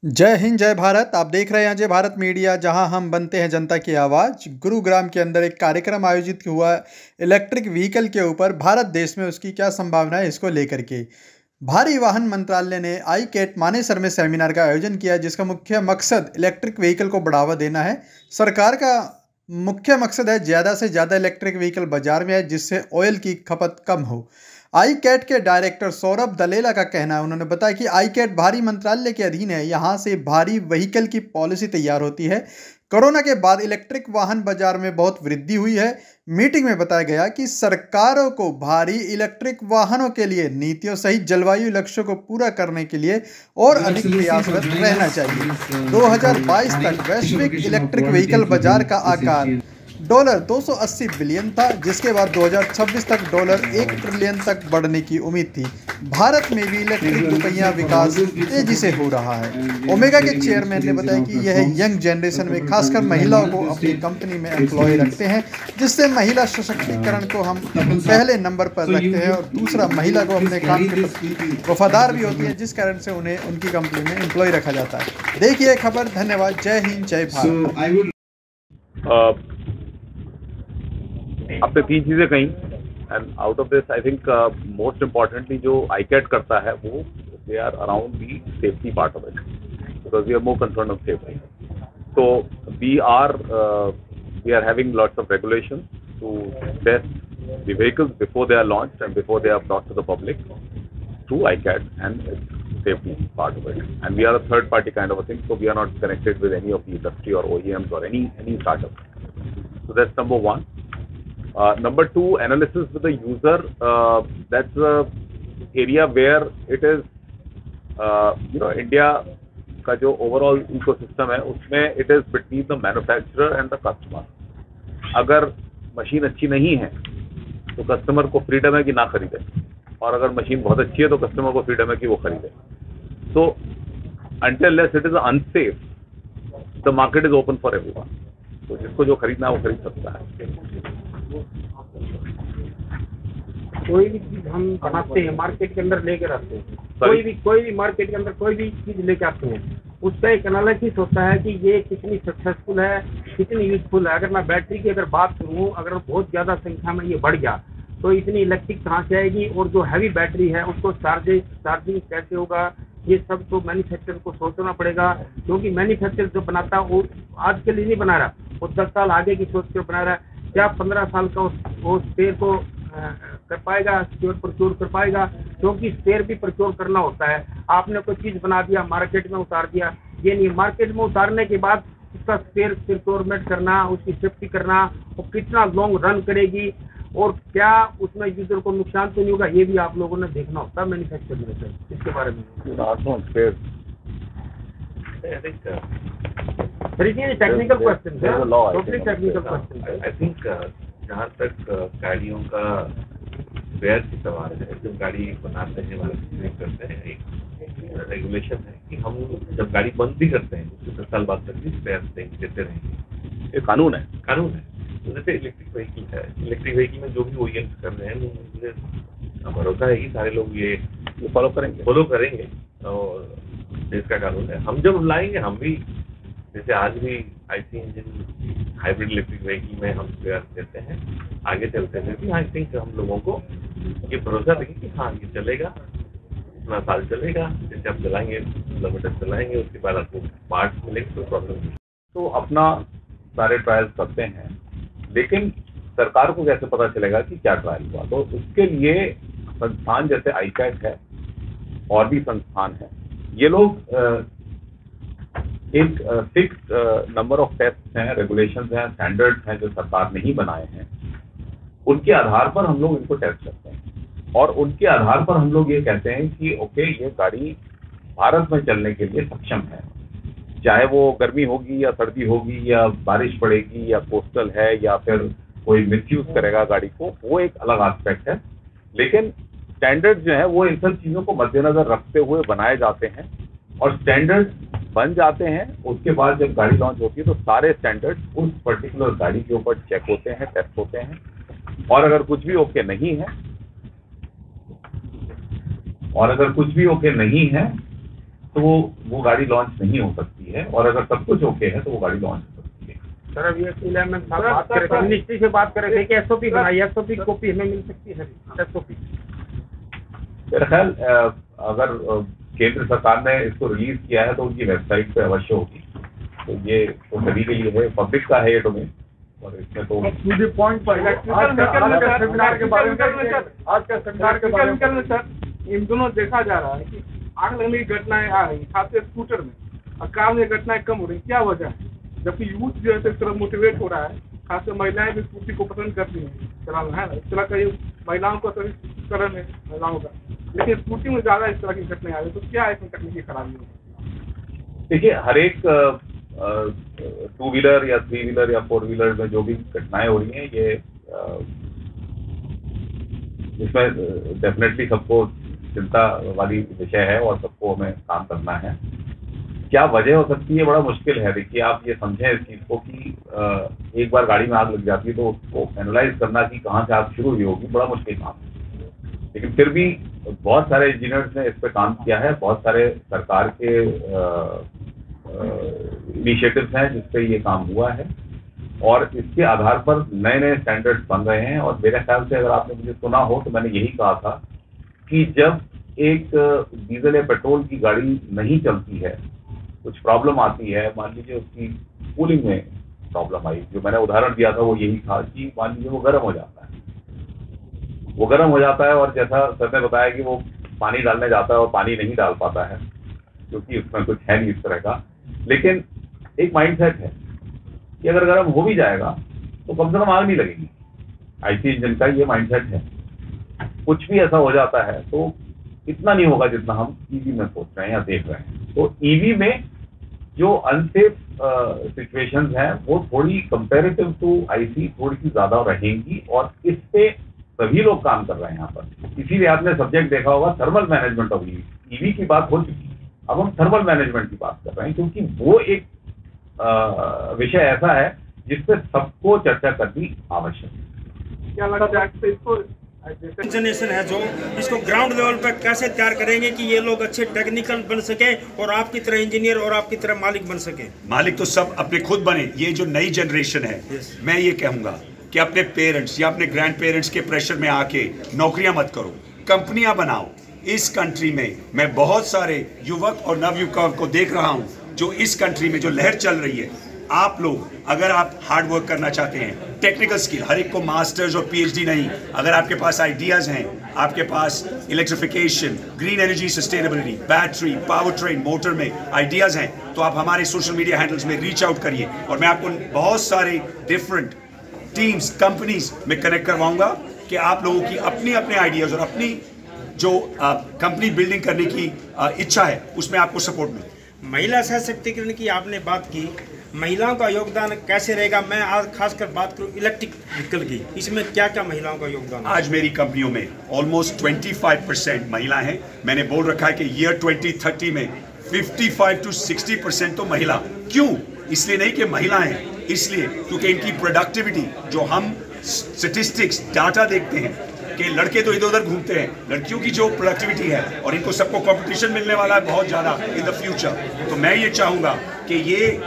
जय हिंद जय भारत। आप देख रहे हैं अजय भारत मीडिया, जहां हम बनते हैं जनता की आवाज़। गुरुग्राम के अंदर एक कार्यक्रम आयोजित हुआ इलेक्ट्रिक व्हीकल के ऊपर। भारत देश में उसकी क्या संभावना है, इसको लेकर के भारी वाहन मंत्रालय ने ICAT मानेसर में सेमिनार का आयोजन किया, जिसका मुख्य मकसद इलेक्ट्रिक व्हीकल को बढ़ावा देना है। सरकार का मुख्य मकसद है ज़्यादा से ज़्यादा इलेक्ट्रिक व्हीकल बाजार में आए, जिससे ऑयल की खपत कम हो। ICAT के डायरेक्टर सौरभ दलेला का कहना है, उन्होंने बताया कि ICAT भारी मंत्रालय के अधीन है। यहाँ से भारी व्हीकल की पॉलिसी तैयार होती है। कोरोना के बाद इलेक्ट्रिक वाहन बाजार में बहुत वृद्धि हुई है। मीटिंग में बताया गया कि सरकारों को भारी इलेक्ट्रिक वाहनों के लिए नीतियों सहित जलवायु लक्ष्यों को पूरा करने के लिए और अधिक प्रयासरत रहना चाहिए। 2022 तक वैश्विक इलेक्ट्रिक व्हीकल बाजार का आकार $280 बिलियन था, जिसके बाद 2026 तक $1 ट्रिलियन तक बढ़ने की उम्मीद थी। भारत में भी इलेक्ट्रिक दुपहिया विकास तेजी से हो रहा है। ओमेगा के चेयरमैन ने बताया कि यह यंग जनरेशन में खासकर महिलाओं को अपनी कंपनी में एम्प्लॉय रखते हैं, जिससे महिला सशक्तिकरण को हम पहले नंबर पर रखते हैं, और दूसरा महिला को अपने काम के प्रति वफादार भी होती है, जिस कारण से उन्हें उनकी कंपनी में एम्प्लॉय रखा जाता है। देखिए खबर। धन्यवाद। जय हिंद जय भारत। आपने तीन चीजें कही, and out of this I think most importantly जो ICAT करता है वो they are around the safety part of it, because we are more concern of safety. So we are having lots of regulations to test the vehicles before they are launched and before they are brought to the public through ICAT, and it's safety part of it. And we are a third party kind of a thing, so we are not connected with any of the industry or OEMs or any startup. So that's number one. Number two, analysis with the user. That's the area where it is, India का जो overall ecosystem है उसमें it is between the manufacturer and the customer. अगर machine अच्छी नहीं है तो customer को फ्रीडम है कि ना खरीदे, और अगर मशीन बहुत अच्छी है तो कस्टमर को फ्रीडम है कि वो खरीदे। तो until less it is unsafe, the market is open for everyone. तो जिसको जो खरीदना है वो खरीद सकता है। कोई भी चीज हम बनाते हैं मार्केट के अंदर लेकर आते हैं, कोई भी मार्केट के अंदर कोई भी चीज लेकर आते हैं, उसका एक एनालिसिस होता है कि ये कितनी सक्सेसफुल है, कितनी यूजफुल है। अगर मैं बैटरी की अगर बात करूँ, अगर बहुत ज्यादा संख्या में ये बढ़ गया तो इतनी इलेक्ट्रिक कहाँ से आएगी, और जो हैवी बैटरी है उसको चार्जिंग कैसे होगा, ये सब तो मैन्युफैक्चरर को सोचना पड़ेगा। क्योंकि मैन्युफैक्चरर जो बनाता है वो आज के लिए नहीं बना रहा, वो 10 साल आगे की सोच कर बना रहा है। क्या 15 साल का वो स्पेयर को कर पाएगा, प्रचुर कर पाएगा? क्योंकि स्पेयर भी प्रचुर करना होता है। आपने कोई चीज बना दिया, मार्केट में उतार दिया, ये नहीं, मार्केट में उतारने के बाद उसका स्पेयर प्रोक्योरमेंट करना, उसकी सेफ्टी करना, और कितना लॉन्ग रन करेगी, और क्या उसमें यूजर को नुकसान तो नहीं होगा, ये भी आप लोगों ने देखना होता है मैन्युफैक्चरिंग में। इसके बारे में टेक्निकल क्वेश्चन है, टोटली टेक्निकल क्वेश्चन है। आई थिंक जहाँ तक गाड़ियों का स्पेयर की सवाल है, जब गाड़ी बनाते हैं मैन्युफैक्चरिंग करते हैं, एक रेगुलेशन है कि हम जब गाड़ी बंद भी करते हैं उसके 10 साल बाद तक भी स्पेयर देते रहेंगे। ये कानून है। तो जैसे इलेक्ट्रिक व्हीकल है, इलेक्ट्रिक व्हीकल में जो भी OEMs कर रहे हैं, मुझे भरोसा है कि सारे लोग ये फॉलो करेंगे और देश का कानून है। हम जब लाएंगे, हम भी जैसे आज भी IC engine hybrid electric vehicle में हम स्पेयर देते हैं, आगे चलते हुए भी आई थिंक हम लोगों को ये भरोसा देंगे कि हाँ ये चलेगा, इतना साल चलेगा, जैसे आप चलाएंगे किलोमीटर चलाएंगे, उसके बाद आपको पार्ट्स मिलेंगे, कोई प्रॉब्लम नहीं। तो अपना सारे ट्रायल्स करते हैं, लेकिन सरकार को कैसे पता चलेगा कि क्या ट्रायल हुआ? तो उसके लिए संस्थान जैसे ICAT है और भी संस्थान है, ये लोग एक फिक्स्ड नंबर ऑफ टेस्ट हैं, रेगुलेशंस हैं, स्टैंडर्ड्स हैं जो सरकार ने ही बनाए हैं। उनके आधार पर हम लोग इनको टेस्ट करते हैं, और उनके आधार पर हम लोग ये कहते हैं कि ओके, ये गाड़ी भारत में चलने के लिए सक्षम है। चाहे वो गर्मी होगी या सर्दी होगी या बारिश पड़ेगी या कोस्टल है या फिर कोई मिसयूज करेगा गाड़ी को, वो एक अलग एस्पेक्ट है। लेकिन स्टैंडर्ड जो है वो इन सब चीज़ों को मद्देनजर रखते हुए बनाए जाते हैं, और स्टैंडर्ड बन जाते हैं। उसके बाद जब गाड़ी लॉन्च होती है तो सारे स्टैंडर्ड उस पर्टिकुलर गाड़ी के ऊपर चेक होते हैं, टेस्ट होते हैं, और अगर कुछ भी ओके नहीं है तो वो गाड़ी लॉन्च नहीं हो सकती है, और अगर सब कुछ ओके है तो वो गाड़ी लॉन्च हो सकती है। सर अब ये इलेवन बात करें, मिनिस्ट्री से बात करें कि SOP बनाई, SOP कॉपी हमें मिल सकती है SOP? मेरा ख्याल अगर केंद्र सरकार ने इसको रिलीज किया है तो उनकी वेबसाइट पे अवश्य होगी। तो ये तो सभी के लिए है, पब्लिक का है ये डोमेन, और इसमें तो पॉइंट पर आज का सेमिनार के बारे में सर, इन दोनों देखा जा रहा है कि आग लगने की घटनाएं आ रही, खासकर स्कूटर में, और कार में घटनाएं कम हो रही, क्या वजह है? जबकि यूथ जो है इस तरह मोटिवेट हो रहा है, खासकर महिलाएं भी स्कूटी को पसंद करती हैं चलाना, है इस तरह का ये महिलाओं का सर्विसकरण है महिलाओं का, लेकिन स्कूटी में ज्यादा इस तरह की घटनाएं आ रही, तो क्या इसमें तकनीकी खराबी है? देखिए, हर एक 2 व्हीलर या 3 व्हीलर या 4 व्हीलर में जो भी घटनाएं हो रही हैं, ये इसमें डेफिनेटली सबको चिंता वाली विषय है और सबको हमें काम करना है। क्या वजह हो सकती है, बड़ा मुश्किल है। देखिए, आप ये समझें इस चीज़ को कि एक बार गाड़ी में आग लग जाती है तो उसको एनालाइज करना कि कहाँ से आग शुरू हुई होगी, बड़ा मुश्किल काम है। लेकिन फिर भी बहुत सारे इंजीनियर्स ने इस पर काम किया है, बहुत सारे सरकार के इनिशिएटिव्स हैं जिसपे ये काम हुआ है, और इसके आधार पर नए नए स्टैंडर्ड्स बन रहे हैं। और मेरे ख्याल से अगर आपने मुझे सुना हो तो मैंने यही कहा था कि जब एक डीजल या पेट्रोल की गाड़ी नहीं चलती है, कुछ प्रॉब्लम आती है, मान लीजिए उसकी कूलिंग में प्रॉब्लम आई, जो मैंने उदाहरण दिया था वो यही था कि मान लीजिए वो गर्म हो जाता है, और जैसा सर ने बताया कि वो पानी डालने जाता है और पानी नहीं डाल पाता है क्योंकि उसमें कुछ है नहीं इस तरह का। लेकिन एक माइंडसेट है कि अगर गर्म हो भी जाएगा तो कम से कम आग नहीं लगेगी। IC इंजन का ये माइंडसेट है। कुछ भी ऐसा हो जाता है तो इतना नहीं होगा जितना हम EV में सोच रहे हैं या देख रहे हैं। तो EV में जो अनसेफ सिचुएशंस हैं वो थोड़ी कंपैरेटिव टू IC थोड़ी सी ज्यादा रहेंगी, और इस पे सभी लोग काम कर रहे हैं यहाँ पर। इसीलिए आपने सब्जेक्ट देखा होगा थर्मल मैनेजमेंट ऑफ EV की बात हो चुकी है, अब हम थर्मल मैनेजमेंट की बात कर रहे हैं, क्योंकि वो एक विषय ऐसा है जिसपे सबको चर्चा करनी आवश्यक है। क्या लगता है इसको जनरेशन है जो इसको ग्राउंड लेवल पर कैसे तैयार करेंगे कि ये लोग अच्छे टेक्निकल बन सके और आपकी तरह इंजीनियर और आपकी तरह मालिक बन सके? मालिक तो सब अपने खुद बने। ये जो नई जनरेशन है, मैं ये कहूँगा कि अपने पेरेंट्स या अपने ग्रैंड पेरेंट्स के प्रेशर में आके नौकरियां मत करो, कंपनियां बनाओ। इस कंट्री में मैं बहुत सारे युवक और नवयुवकों को देख रहा हूं जो इस कंट्री में जो लहर चल रही है। आप लोग अगर आप हार्ड वर्क करना चाहते हैं, टेक्निकल स्किल, हर एक को मास्टर्स और PhD नहीं, अगर आपके पास आइडियाज़ हैं, आपके पास electrification, green energy, sustainability, battery, power train, motor में आइडियाज़ हैं, तो आप हमारे सोशल मीडिया हैंडल्स में रीच आउट करिए और मैं आपको बहुत सारे डिफरेंट टीम्स, कंपनीज में कनेक्ट करवाऊंगा कि आप लोगों की अपनी अपने आइडियाज़ और अपनी जो कंपनी बिल्डिंग करने की इच्छा है उसमें आपको सपोर्ट मिले। महिला सशक्तिकरण की आपने बात की, महिलाओं का योगदान कैसे रहेगा? मैं आज खासकर बात करूं इलेक्ट्रिक व्हीकल की, इसमें क्या क्या महिलाओं का योगदान? आज मेरी कंपनियों में ऑलमोस्ट 25% महिला हैं। मैंने बोल रखा है कि ईयर 2030 में 55 to 60% तो महिला। क्यों? इसलिए नहीं कि महिला हैं, इसलिए क्योंकि इनकी प्रोडक्टिविटी, जो हम स्टैटिस्टिक्स डाटा देखते हैं कि लड़के तो इधर उधर घूमते हैं, लड़कियों की जो प्रोडक्टिविटी है और इनको सबको कंपटीशन मिलने वाला है बहुत ज़्यादा इन द फ्यूचर। तो मैं ये चाहूँगा कि ये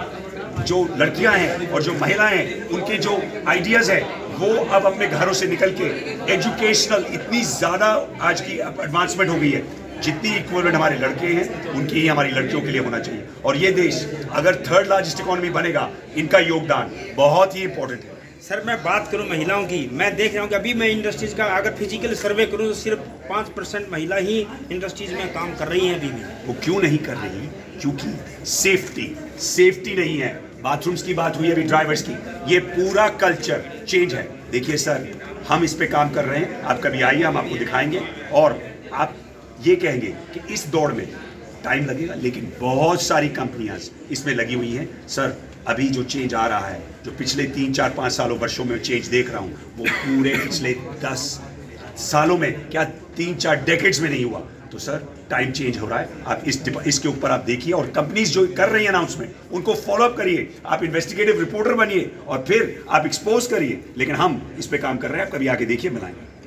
जो लड़कियां हैं और जो महिलाएं हैं, उनके जो आइडियाज़ हैं वो अब अपने घरों से निकल के एजुकेशनल, इतनी ज़्यादा आज की एडवांसमेंट हो गई है, जितनी इक्वलेंट हमारे लड़के हैं उनकी ही हमारी लड़कियों के लिए होना चाहिए। और ये देश अगर 3rd लार्जेस्ट इकोनॉमी बनेगा, इनका योगदान बहुत ही इंपॉर्टेंट है। सर मैं बात करूं महिलाओं की, मैं देख रहा हूं कि अभी मैं इंडस्ट्रीज का अगर फिजिकल सर्वे करूं तो सिर्फ 5% महिला ही इंडस्ट्रीज में काम कर रही हैं अभी भी। वो क्यों नहीं कर रही? क्योंकि सेफ्टी नहीं है। बाथरूम्स की बात हुई अभी, ड्राइवर्स की, ये पूरा कल्चर चेंज है। देखिए सर, हम इस पे काम कर रहे हैं, आप कभी आइए, हम आपको दिखाएंगे और आप ये कहेंगे कि इस दौड़ में टाइम लगेगा, लेकिन बहुत सारी कंपनियां इसमें लगी हुई हैं। सर अभी जो चेंज आ रहा है, जो पिछले 3, 4, 5 सालों वर्षों में चेंज देख रहा हूँ, वो पूरे पिछले 10 सालों में, क्या 3-4 डेकेड्स में नहीं हुआ। तो सर टाइम चेंज हो रहा है। आप इसके ऊपर आप देखिए, और कंपनीज जो कर रही है अनाउंसमेंट, उनको फॉलोअप करिए, आप इन्वेस्टिगेटिव रिपोर्टर बनिए और फिर आप एक्सपोज करिए। लेकिन हम इस पे काम कर रहे हैं, आप कभी आके देखिए, बनाएंगे।